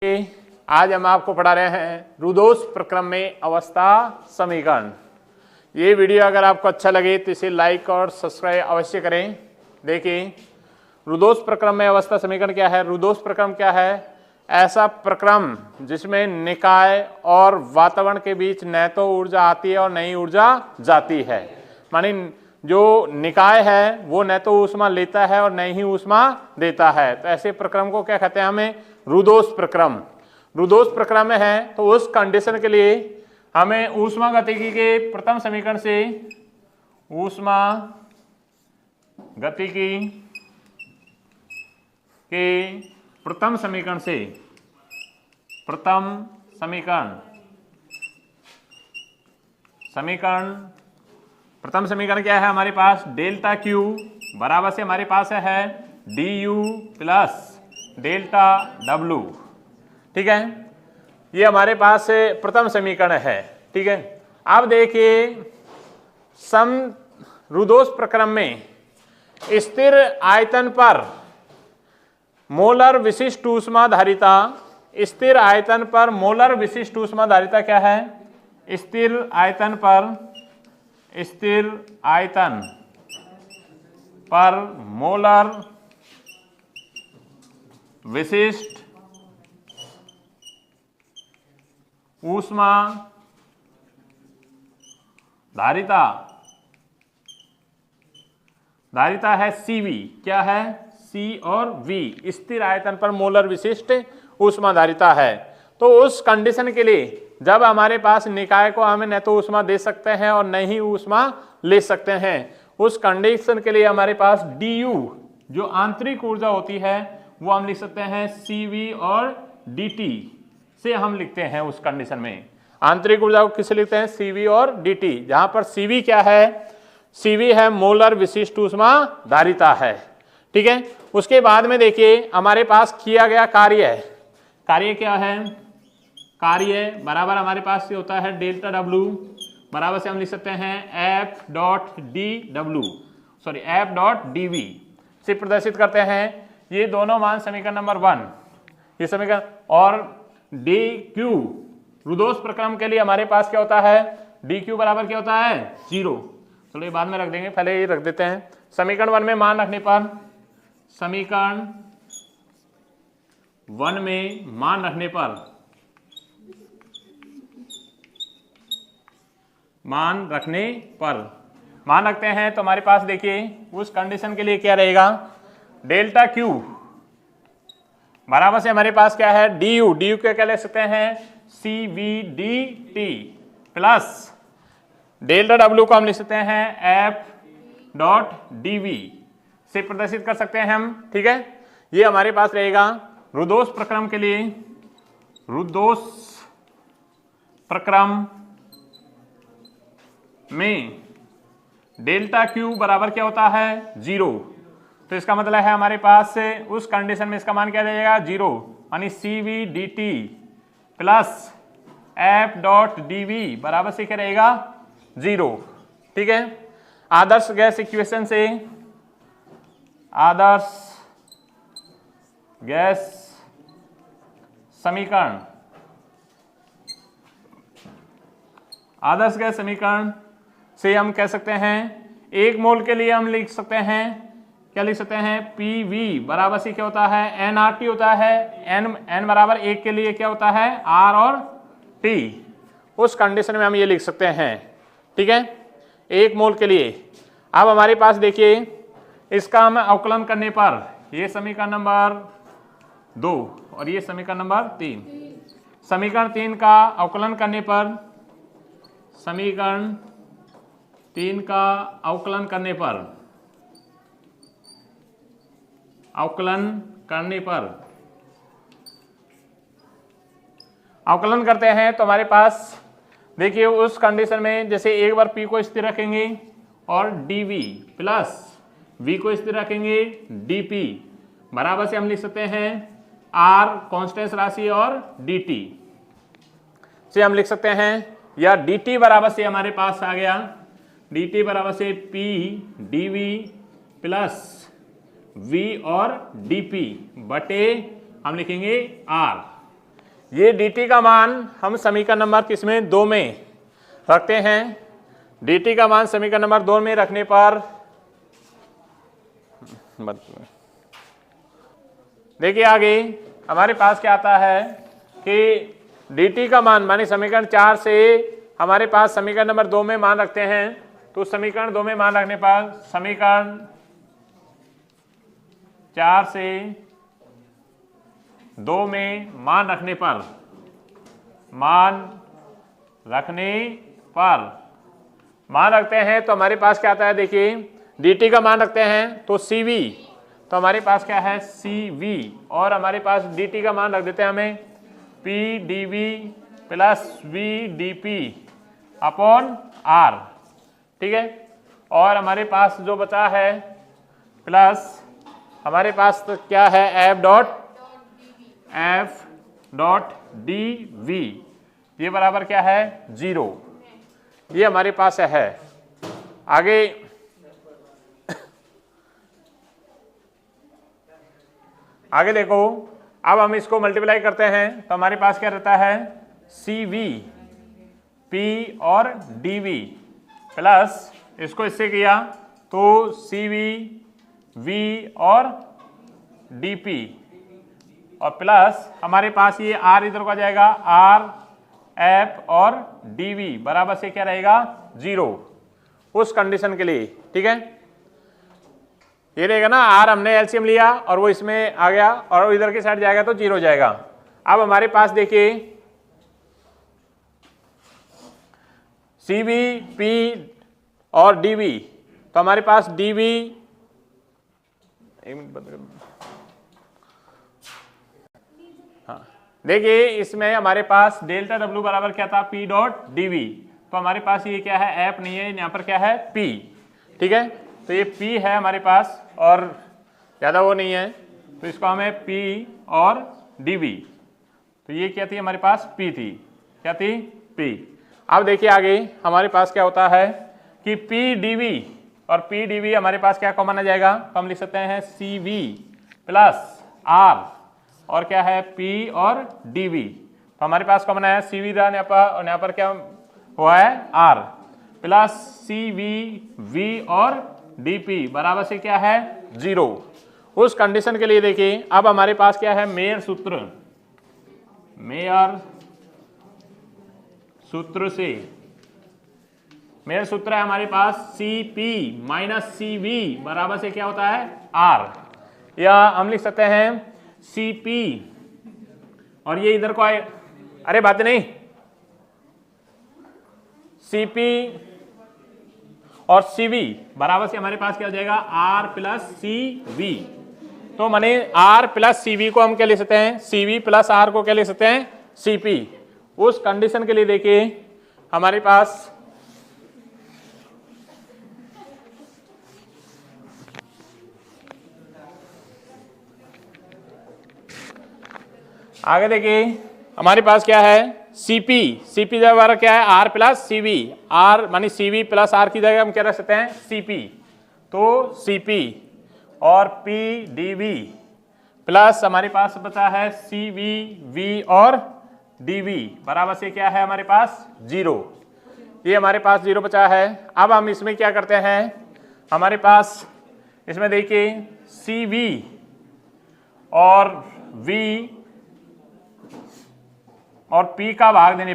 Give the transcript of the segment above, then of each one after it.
आज हम आपको पढ़ा रहे हैं रुदोष प्रक्रम में अवस्था समीकरण। ये वीडियो अगर आपको अच्छा लगे तो इसे लाइक और सब्सक्राइब अवश्य करें। देखिए रुदोष प्रक्रम में अवस्था समीकरण क्या है। रुदोष प्रक्रम क्या है? ऐसा प्रक्रम जिसमें निकाय और वातावरण के बीच न तो ऊर्जा आती है और न ही ऊर्जा जाती है। मानी जो निकाय है वो न तो ऊष्मा लेता है और न ही ऊष्मा देता है। तो ऐसे प्रक्रम को क्या कहते हैं? हमें रुदोष प्रक्रम। रुदोष प्रक्रम में है तो उस कंडीशन के लिए हमें ऊष्मा गतिकी के प्रथम समीकरण से ऊष्मा गतिकी के प्रथम समीकरण से प्रथम समीकरण क्या है हमारे पास? डेल्टा क्यू बराबर से हमारे पास है D you plus delta W. ठीक है, ये हमारे पास प्रथम समीकरण है। ठीक है, अब देखिए रुदोष प्रक्रम में स्थिर आयतन पर मोलर विशिष्ट ऊष्मा धारिता, स्थिर आयतन पर मोलर विशिष्ट ऊष्मा धारिता क्या है? स्थिर आयतन पर मोलर विशिष्ट ऊष्मा धारिता है Cv। क्या है? C और V स्थिर आयतन पर मोलर विशिष्ट ऊष्मा धारिता है। तो उस कंडीशन के लिए जब हमारे पास निकाय को हमें न तो ऊष्मा दे सकते हैं और न ही ऊष्मा ले सकते हैं, उस कंडीशन के लिए हमारे पास du जो आंतरिक ऊर्जा होती है वो हम लिख सकते हैं Cv और dt से हम लिखते हैं। उस कंडीशन में आंतरिक ऊर्जा को किससे लिखते हैं? Cv और dt, जहां पर Cv क्या है? Cv है मोलर विशिष्ट ऊष्मा धारिता है। ठीक है, उसके बाद में देखिए हमारे पास किया गया कार्य है। कार्य क्या है? कार्य बराबर हमारे पास से होता है डेल्टा डब्लू बराबर से हम लिख सकते हैं एफ डॉट डी से प्रदर्शित करते हैं। ये दोनों मान समीकरण नंबर 1, ये समीकरण, और डी क्यू रुदोष प्रक्रम के लिए हमारे पास क्या होता है? डी क्यू बराबर क्या होता है? 0। चलो ये बाद में रख देंगे, पहले ये रख देते हैं। समीकरण 1 में मान रखने पर, समीकरण 1 में मान रखने पर, मान रखते हैं तो हमारे पास देखिए उस कंडीशन के लिए क्या रहेगा? डेल्टा क्यू बराबर से हमारे पास क्या है? डी यू को क्या लिख सकते हैं? C V D T plus delta W को हम लिख सकते हैं एफ डॉट डी वी से प्रदर्शित कर सकते हैं हम। ठीक है, ये हमारे पास रहेगा रुदोष प्रक्रम के लिए। रुदोष प्रक्रम में डेल्टा क्यू बराबर क्या होता है? 0। तो इसका मतलब है हमारे पास से उस कंडीशन में इसका मान क्या रहेगा? 0, यानी Cv dt plus F dot D बराबर से क्या रहेगा? 0। ठीक है, आदर्श गैस इक्वेशन से, आदर्श गैस समीकरण से हम कह सकते हैं 1 मोल के लिए हम लिख सकते हैं, क्या लिख सकते हैं? PV बराबर से क्या होता है? nRT होता है। n बराबर 1 के लिए क्या होता है? R और T। उस कंडीशन में हम ये लिख सकते हैं। ठीक है, 1 मोल के लिए। अब हमारे पास देखिए इसका हम अवकलन करने पर, ये समीकरण नंबर 2 और ये समीकरण नंबर 3, समीकरण 3 का अवकलन करने पर, समीकरण 3 का अवकलन करते हैं तो हमारे पास देखिए उस कंडीशन में जैसे एक बार P को स्थिर रखेंगे और dV प्लस V को स्थिर रखेंगे dP बराबर से हम लिख सकते हैं R कांस्टेंट राशि और dt से हम लिख सकते हैं, या dt बराबर से हमारे पास आ गया dt बराबर से P dV प्लस V और dP बटे हम लिखेंगे R। ये dt का मान हम समीकरण नंबर किसमें 2 में रखते हैं। dt का मान समीकरण नंबर 2 में रखने पर देखिए आगे हमारे पास क्या आता है कि dt का मान माने समीकरण 4 से हमारे पास समीकरण नंबर 2 में मान रखते हैं। तो समीकरण 2 में मान रखने पर समीकरण 4 से 2 में मान रखने पर मान रखते हैं तो हमारे पास क्या आता है। देखिए dt का मान रखते हैं तो cv, तो हमारे पास क्या है cv, और हमारे पास dt का मान रख देते हैं हमें p dv plus v dp upon r, ठीक है। और हमारे पास जो बचा है प्लस हमारे पास तो क्या है f डॉट dv, ये बराबर क्या है 0, ये हमारे पास है। आगे देखो, अब हम इसको मल्टीप्लाई करते हैं तो हमारे पास क्या रहता है cv p और dv प्लस इसको इससे किया तो cv v और dp और प्लस हमारे पास ये r इधर को आ जाएगा r f और dv बराबर से क्या रहेगा 0 उस कंडीशन के लिए, ठीक है। ये रहेगा ना r हमने एलसीएम लिया और वो इसमें आ गया और इधर की साइड जाएगा तो 0 हो जाएगा। अब हमारे पास देखिए cv p और dv, तो हमारे पास dv, एक मिनट बंद कर, हाँ देखिए इसमें हमारे पास डेल्टा w बराबर क्या था p डॉट dv, तो हमारे पास ये क्या है f नहीं है, यहाँ पर क्या है p, ठीक है। तो ये p है हमारे पास और ज़्यादा वो नहीं है, तो इसको हमें p और dv, तो ये क्या थी हमारे पास p थी, क्या थी p। अब देखिए आगे हमारे पास क्या होता है कि p dv और p dv हमारे पास क्या कॉमन आ जाएगा, तो हम लिख सकते हैं cv प्लस r और क्या है p और dv, तो हमारे पास कॉमन आया cv था यहाँ पर और यहाँ पर क्या हुआ है r प्लस cv v और dp बराबर से क्या है 0 उस कंडीशन के लिए। देखिए अब हमारे पास क्या है मेयर सूत्र है हमारे पास cp माइनस cv बराबर से क्या होता है r, या हम लिख सकते हैं cp और ये इधर को आए, अरे बात नहीं, cp और cv बराबर से हमारे पास क्या हो जाएगा r प्लस cv, तो माने r प्लस cv को हम क्या लिख सकते हैं cv प्लस r को क्या लिख सकते हैं cp। उस कंडीशन के लिए देखिए हमारे पास आगे देखिए हमारे पास क्या है cp जगह क्या है r प्लस cv, r मानी cv प्लस r की जगह हम क्या रख सकते हैं cp, तो cp और p dv प्लस हमारे पास बचा है cv v और dv बराबर से क्या है हमारे पास 0, ये हमारे पास 0 बचा है। अब हम इसमें क्या करते हैं, हमारे पास इसमें देखिए cv और v और p का भाग देने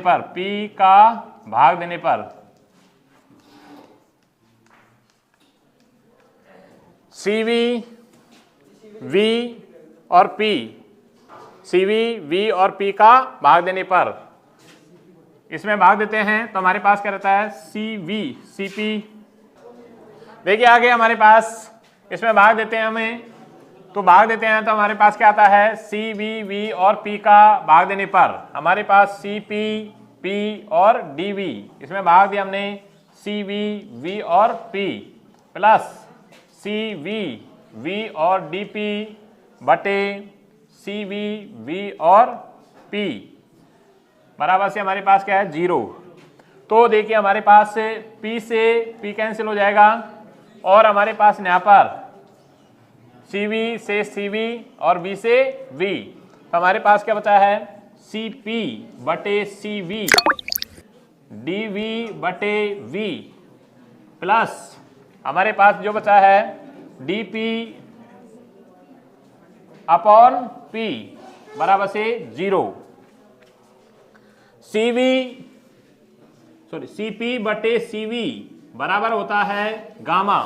पर cv v और p, cv v और p का भाग देने पर इसमें भाग देते हैं तो हमारे पास क्या रहता है cp। देखिए आगे हमारे पास इसमें भाग देते हैं तो हमारे पास क्या आता है cv v और p का भाग देने पर हमारे पास cp p और dv, इसमें भाग दिया हमने cv v और p प्लस cv v और dp बटे cv v और p बराबर से हमारे पास क्या है 0। तो देखिए हमारे पास p से p कैंसिल हो जाएगा और हमारे पास यहाँ पर cv से cv और v से v, तो हमारे पास क्या बचा है CP बटे CV DV बटे V प्लस हमारे पास जो बचा है DP अपॉन P बराबर से 0। CP बटे CV बराबर होता है गामा।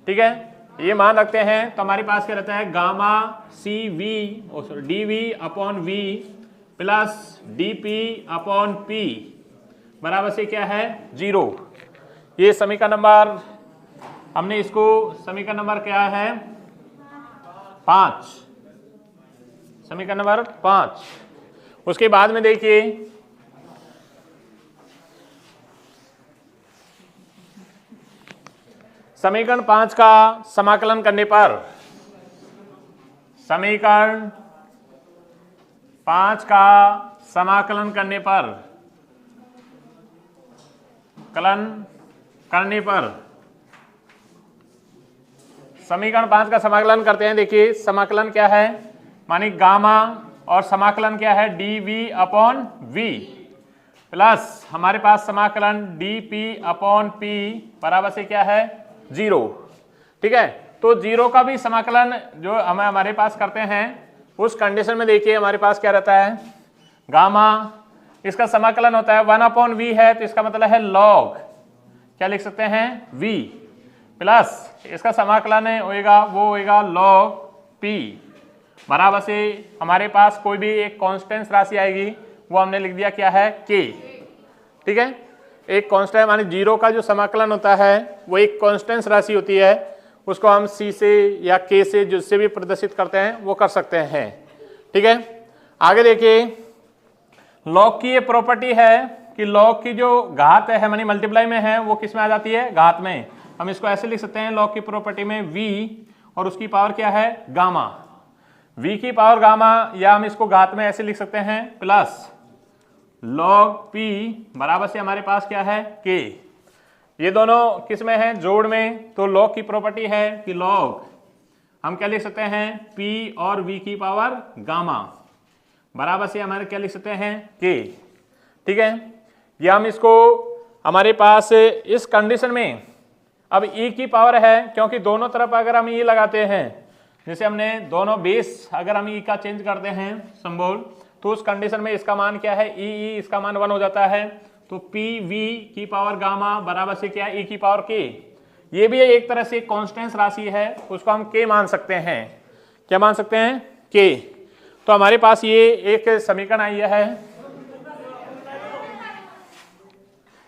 ठीक है, ये मान रखते हैं तो हमारे पास क्या रहता है gamma CV DV upon V plus DP upon P बराबर से क्या है 0। ये समीकरण नंबर, हमने इसको समीकरण नंबर क्या है 5, समीकरण नंबर 5। उसके बाद में देखिए समीकरण 5 का समाकलन करने पर, समीकरण 5 का समाकलन करने पर, समीकरण 5 का समाकलन करते हैं। देखिए समाकलन क्या है, मानी गामा और समाकलन क्या है DV अपॉन V प्लस हमारे पास समाकलन DP अपॉन P बराबर से क्या है 0। ठीक है, तो 0 का भी समाकलन जो हमारे पास करते हैं उस कंडीशन में देखिए हमारे पास क्या रहता है गामा, इसका समाकलन होता है 1 अपॉन V है तो इसका मतलब है लॉग, क्या लिख सकते हैं V प्लस इसका समाकलन होएगा वो होएगा लॉग P बराबर से हमारे पास कोई भी एक कांस्टेंट राशि आएगी वो हमने लिख दिया क्या है K। ठीक है, एक कांस्टेंट माने 0 का जो समाकलन होता है वो एक कांस्टेंट राशि होती है, उसको हम C से या K से जिससे भी प्रदर्शित करते हैं वो कर सकते हैं। ठीक है, आगे देखिए लॉग की ये प्रॉपर्टी है कि लॉग की जो घात है मानी मल्टीप्लाई में है वो किस में आ जाती है घात में। हम इसको ऐसे लिख सकते हैं लॉग की प्रॉपर्टी में V और उसकी पावर क्या है गामा, V की पावर गामा, या हम इसको घात में ऐसे लिख सकते हैं प्लस लॉग P बराबर से हमारे पास क्या है K। ये दोनों किस में है जोड़ में, तो लॉग की प्रॉपर्टी है कि लॉग हम क्या लिख सकते हैं P और V की पावर गामा बराबर से हमारे क्या लिख सकते हैं K। ठीक है, या हम इसको हमारे पास इस कंडीशन में अब E की पावर है, क्योंकि दोनों तरफ अगर हम E लगाते हैं, जैसे हमने दोनों बेस अगर हम E का चेंज करते हैं सिंबल, तो उस कंडीशन में इसका मान क्या है E, इसका मान 1 हो जाता है। तो PV की पावर गामा बराबर से क्या E की पावर K। ये भी एक तरह से कांस्टेंट राशि है, उसको हम K मान सकते हैं। क्या मान सकते हैं K। तो हमारे पास ये एक समीकरण आई है,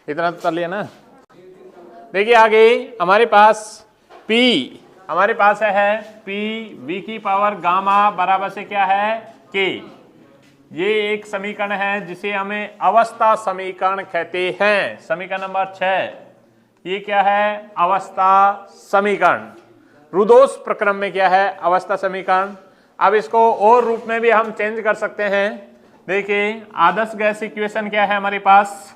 इतना तो कर लिया ना। देखिए आगे हमारे पास P, हमारे पास है PV की पावर गामा बराबर से क्या है K। ये एक समीकरण है जिसे हमें अवस्था समीकरण कहते हैं, समीकरण नंबर 6। ये क्या है अवस्था समीकरण, रुदोष प्रक्रम में क्या है अवस्था समीकरण। अब इसको और रूप में भी हम चेंज कर सकते हैं। देखिए आदर्श गैस इक्वेशन क्या है हमारे पास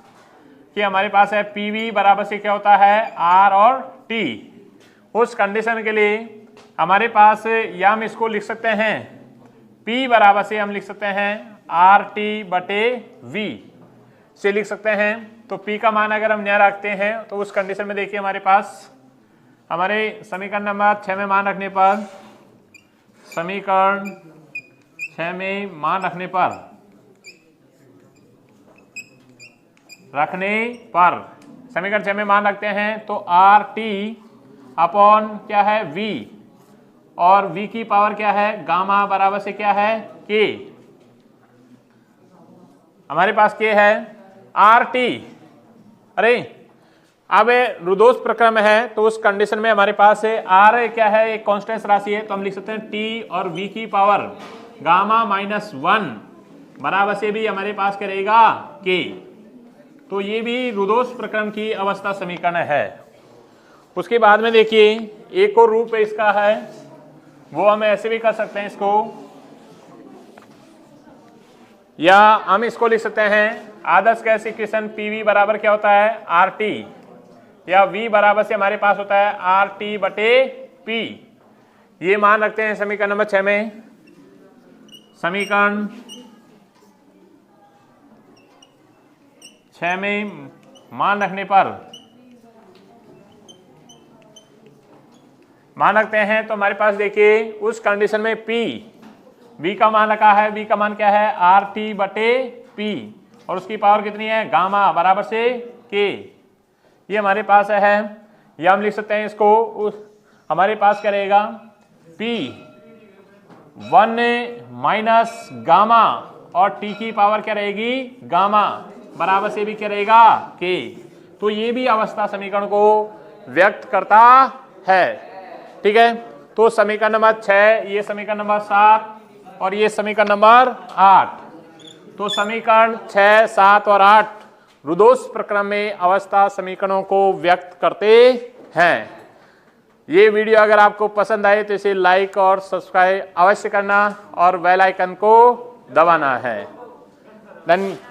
कि हमारे पास है PV बराबर से क्या होता है R और T। उस कंडीशन के लिए हमारे पास या हम इसको लिख सकते हैं P बराबर से हम लिख सकते हैं RT बटे V से लिख सकते हैं। तो P का मान अगर हम नया रखते हैं तो उस कंडीशन में देखिए हमारे पास हमारे समीकरण नंबर 6 में मान रखने पर, समीकरण 6 में मान रखने पर समीकरण 6 में मान रखते हैं तो RT अपॉन क्या है V और V की पावर क्या है गामा बराबर से क्या है K। हमारे पास K है RT। अरे अब रुदोष प्रक्रम है तो उस कंडीशन में हमारे पास है R क्या है एक कांस्टेंट राशि है, तो हम लिख सकते हैं T और V की पावर गामा -1 बराबर से भी हमारे पास क्या रहेगा K। तो ये भी रुदोष प्रक्रम की अवस्था समीकरण है। उसके बाद में देखिए एक और रूप इसका है, वो हम ऐसे भी कर सकते हैं इसको, या हम इसको लिख सकते हैं आदर्श गैस इक्वेशन PV बराबर क्या होता है RT, या V बराबर से हमारे पास होता है RT बटे P। ये मान रखते हैं समीकरण नंबर 6 में। समीकरण 6 में मान रखने पर मान रखते हैं तो हमारे पास देखिए उस कंडीशन में P V का मान रखा है। V का मान क्या है RT बटे P और उसकी पावर कितनी है गामा बराबर से K। ये हमारे पास है। या हम लिख सकते हैं इसको हमारे पास क्या रहेगा P 1 माइनस गामा और T की पावर क्या रहेगी गामा बराबर से भी क्या रहेगा K। तो ये भी अवस्था समीकरण को व्यक्त करता है। ठीक है, तो समीकरण नंबर 6, ये समीकरण नंबर 7 और ये समीकरण नंबर 8। तो समीकरण 6, 7 और 8 रुदोष प्रक्रम में अवस्था समीकरणों को व्यक्त करते हैं। ये वीडियो अगर आपको पसंद आए तो इसे लाइक और सब्सक्राइब अवश्य करना और बेल आइकन को दबाना है। धन्यवाद।